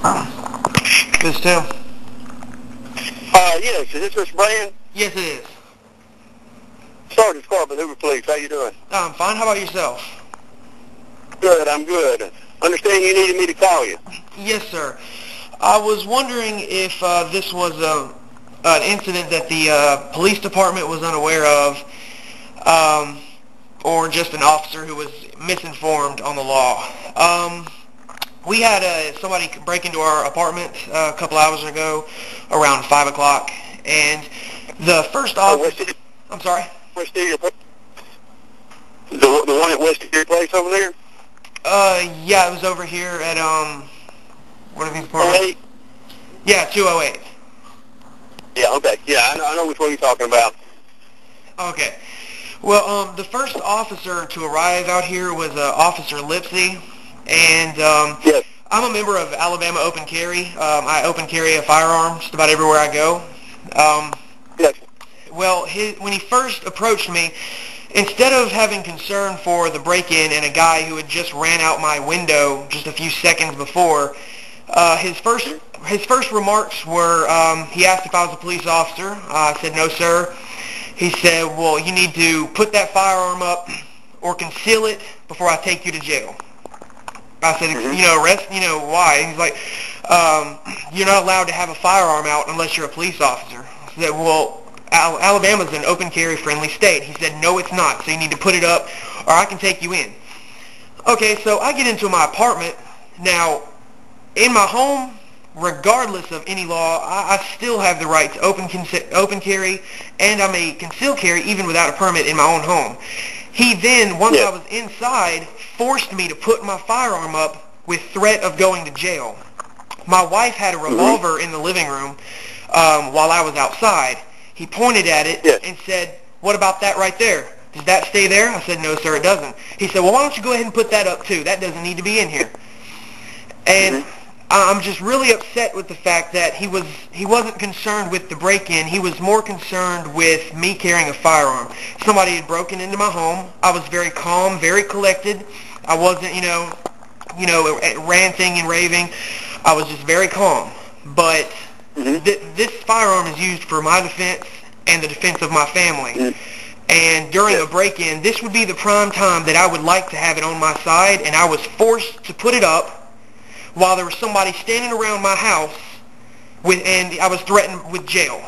This is Tim. Yes, is this Mr. Brand? Yes, it is. Sergeant Scarpa, Hoover Police. How you doing? I'm fine. How about yourself? Good, I'm good. Understand you needed me to call you. Yes, sir. I was wondering if this was an incident that the police department was unaware of, or just an officer who was misinformed on the law. We had somebody break into our apartment a couple hours ago around 5 o'clock, and the first officer... I'm sorry? West Deer, the one at West Deer Place over there? Yeah, it was over here at, what are these apartments? 208? Yeah, 208. Yeah, okay. Yeah, I know which one you're talking about. Okay. Well, the first officer to arrive out here was Officer Lipsy, and yes. I'm a member of Alabama Open Carry. I open carry a firearm just about everywhere I go. Yes. Well, when he first approached me, instead of having concern for the break-in and a guy who had just ran out my window just a few seconds before, his first remarks were, he asked if I was a police officer. I said, no, sir. He said, well, you need to put that firearm up or conceal it before I take you to jail. I said, arrest, why? He's like, you're not allowed to have a firearm out unless you're a police officer. I said, well, Alabama's an open carry friendly state. He said, no, it's not, so you need to put it up or I can take you in. Okay, so I get into my apartment. Now, in my home, regardless of any law, I still have the right to open carry, and I may conceal carry even without a permit in my own home. He then, once I was inside, forced me to put my firearm up with threat of going to jail. My wife had a revolver in the living room while I was outside. He pointed at it and said, what about that right there? Does that stay there? I said, no, sir, it doesn't. He said, well, why don't you go ahead and put that up, too? That doesn't need to be in here. And I'm just really upset with the fact that he wasn't concerned with the break-in. He was more concerned with me carrying a firearm. Somebody had broken into my home. I was very calm, very collected. I wasn't, ranting and raving. I was just very calm. But this firearm is used for my defense and the defense of my family. And during a break-in, this would be the prime time that I would like to have it on my side, and I was forced to put it up while there was somebody standing around my house, and I was threatened with jail.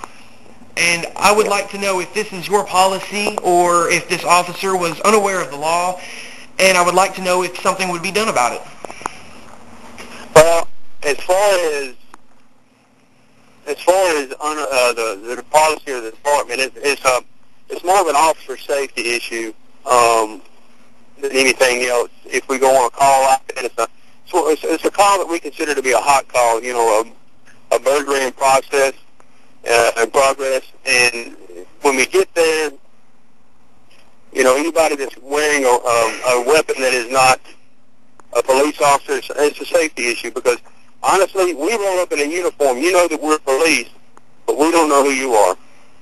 And I would like to know if this is your policy or if this officer was unaware of the law, and I would like to know if something would be done about it. Well, as far as the policy of the department, it's more of an officer safety issue than anything else. If we go on a call like that, it's a call that we consider to be a hot call, a burglary in process, in progress. And when we get there, anybody that's wearing a weapon that is not a police officer, it's a safety issue because, honestly, we roll up in a uniform. You know that we're police, but we don't know who you are.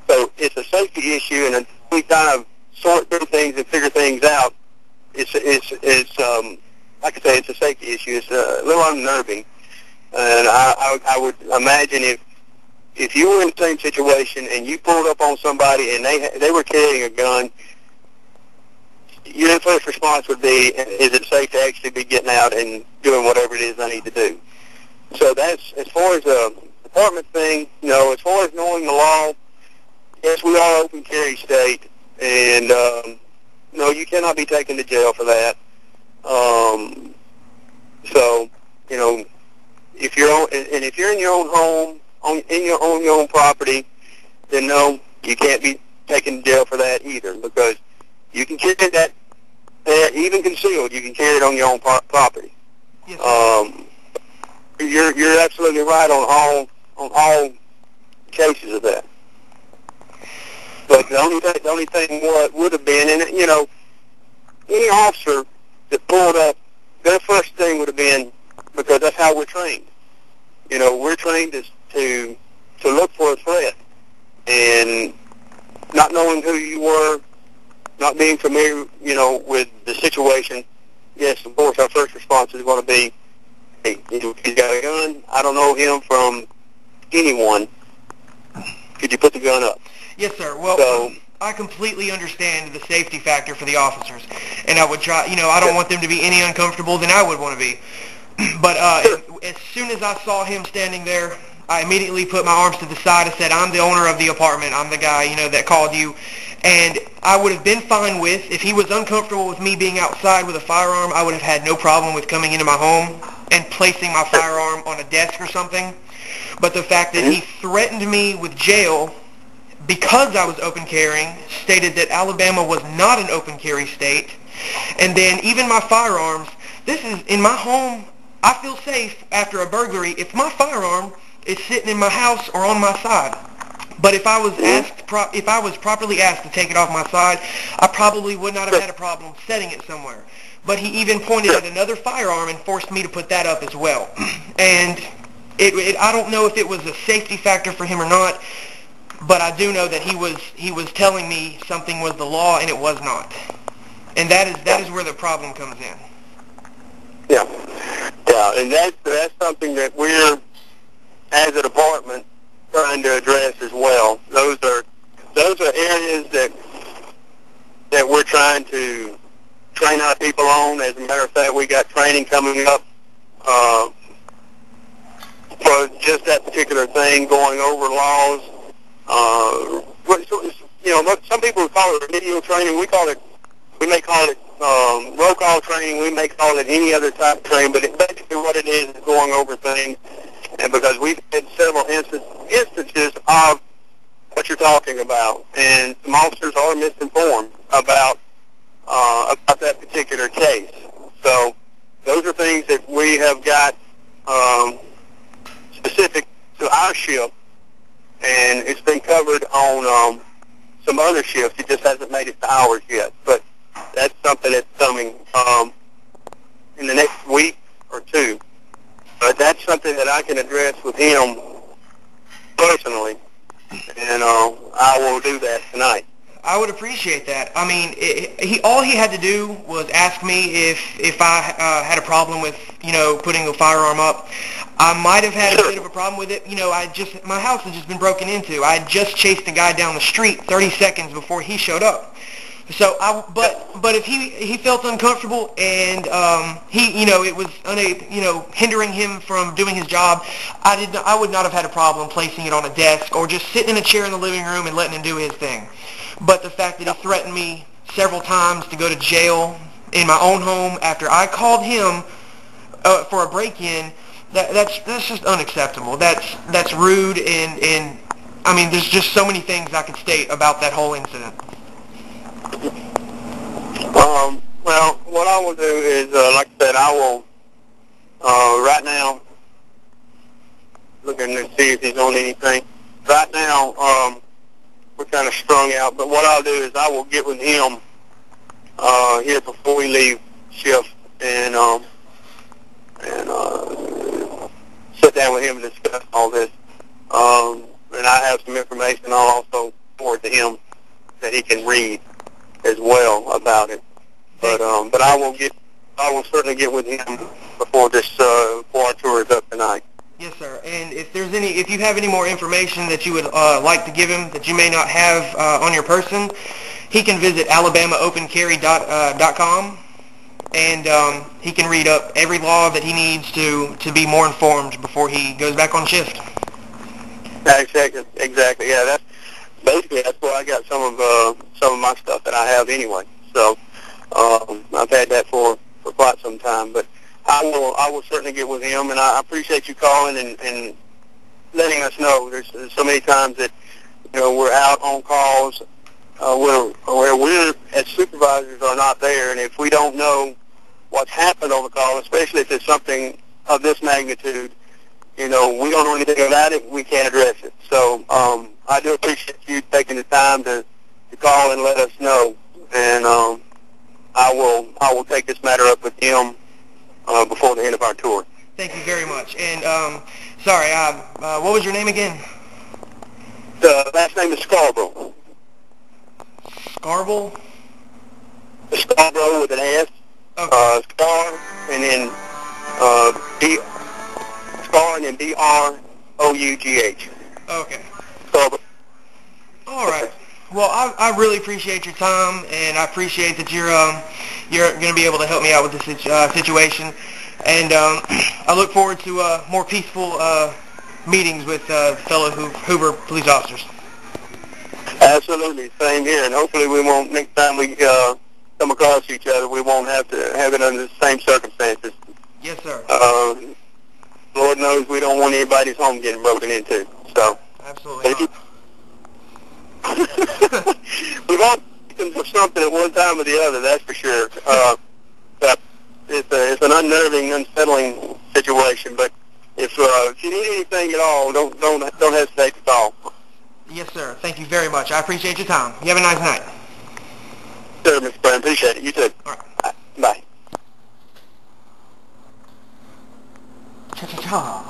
So it's a safety issue, and until we kind of sort through things and figure things out, it's like I say, it's a safety issue. It's a little unnerving, and I would imagine if you were in the same situation and you pulled up on somebody and they were carrying a gun, your first response would be, is it safe to actually be getting out and doing whatever it is I need to do? So that's, as far as a department thing, as far as knowing the law, yes, we are open carry state, and no, you cannot be taken to jail for that. So, if you're in your own home, on your own property, then no, you can't be taken to jail for that either, because you can carry that, even concealed, you can carry it on your own property. Yes. You're absolutely right on all cases of that. But the only thing what would have been, and any officer that pulled up, their first thing would have been, because that's how we're trained. We're trained to look for a threat, and not knowing who you were, not being familiar, with the situation. Yes, of course, our first response is going to be, hey, he's got a gun. I don't know him from anyone. Could you put the gun up? Yes, sir. Well, I completely understand the safety factor for the officers, and I would try, I don't want them to be any uncomfortable than I would want to be. But as soon as I saw him standing there, I immediately put my arms to the side. I said, I'm the owner of the apartment. I'm the guy, that called you. And I would have been fine with, if he was uncomfortable with me being outside with a firearm, I would have had no problem with coming into my home and placing my firearm on a desk or something. But the fact that he threatened me with jail because I was open carrying, stated that Alabama was not an open carry state, and then even my firearms, this is in my home, I feel safe after a burglary if my firearm is sitting in my house or on my side. But if I was properly asked to take it off my side, I probably would not have had a problem setting it somewhere. But he even pointed at another firearm and forced me to put that up as well. And I don't know if it was a safety factor for him or not, but I do know that he was telling me something was the law and it was not. And that is where the problem comes in. Yeah, and that's something that we're, as a department, trying to address as well. Those are areas that we're trying to train our people on. As a matter of fact, we got training coming up for just that particular thing, going over laws. Some people call it remedial training. We may call it roll call training. We may call it any other type of training, but basically what it is going over things. And because we've had several instances of what you're talking about, and some officers are misinformed about that particular case. So those are things that we have got specific to our shift, and it's been covered on some other shifts. It just hasn't made it to ours yet. But that's something that's coming in the next week or two. But that's something that I can address with him personally, and I will do that tonight. I would appreciate that. I memean, all he had to do was ask me if I had a problem with, putting a firearm up. I might have had a bit of a problem with it. My house has just been broken into. I just chased a guy down the street 30 seconds before he showed up. So, but if he felt uncomfortable and it was hindering him from doing his job, I would not have had a problem placing it on a desk or just sitting in a chair in the living room and letting him do his thing. But the fact that he threatened me several times to go to jail in my own home after I called him for a break-in, that's just unacceptable. That's rude, and I mean, there's just so many things I could state about that whole incident. Well, what I will do is, like I said, I will right now looking to see if he's on anything. Right now, we're kind of strung out, but what I'll do is I will get with him here before we leave shift and sit down with him and discuss all this. And I have some information I'll also forward to him that he can read as well about it. But I will certainly get with him before our tour is up tonight. Yes, sir. And if you have any more information that you would like to give him that you may not have on your person, he can visit alabamaopencarry.com, and he can read up every law that he needs to be more informed before he goes back on shift. Exactly. Yeah, that's where I got some of my stuff that I have anyway. So I've had that for quite some time, but I will certainly get with him, and I appreciate you calling and letting us know. There's so many times that we're out on calls where we're as supervisors are not there, and if we don't know what's happened on the call, especially if it's something of this magnitude, we don't know anything about it, we can't address it. So I do appreciate you taking the time to call and let us know, and I will take this matter up with him before the end of our tour. Thank you very much. And sorry, what was your name again? The last name is Scarborough. Scarborough? Scarborough with an S. Okay. Scar, and then Scar and then Broughh. Okay. So, All right. Well, I really appreciate your time, and I appreciate that you're going to be able to help me out with this situation. And I look forward to more peaceful meetings with fellow Hoover police officers. absolutely, same here. And hopefully we won't, next time we come across each other, we won't have to have it under the same circumstances. Yes, sir. Lord knows we don't want anybody's home getting broken into. So, Absolutely not. we've all victims of something at one time or the other, that's for sure. But it's an unnerving, unsettling situation. But if you need anything at all, don't hesitate to call. Yes, sir. Thank you very much. I appreciate your time. You have a nice night. Sure, Mr. Brown. Appreciate it. You too. All right. Bye. Cha-cha-cha.